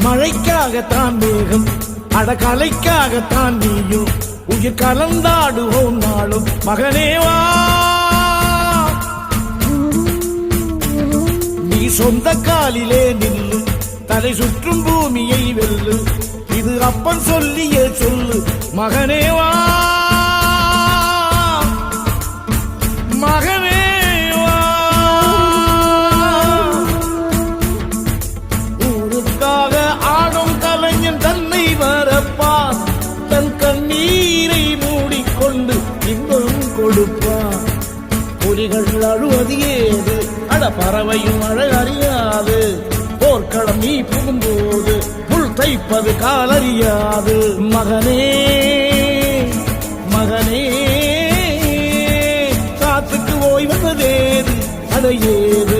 மழைக்காகத்தான் மேகம் அடகலைக்காகத்தான் நீயும் உயிர் கலந்தாடுவோம் நாளும் மகனேவா. நீ சொந்த காலிலே நில்லு தலை சுற்றும் பூமியை வெல்லு இது அப்பன் சொல்லிய சொல்லு மகனேவா மகனேவா. ஊருக்காக ஆடும் கலைஞன் தன்னை வரப்பான் தன் கண்ணீரை மூடிக்கொண்டு இன்பம் கொடுப்பான். புலிகள் அழுவது ஏது அட பறவையும் அழகறியாது போர்க்களம் நீ புகும்போது முள் தைப்பது காலறியாது மகனே மகனே. காத்துக்கு ஓய்வதேது அடையேது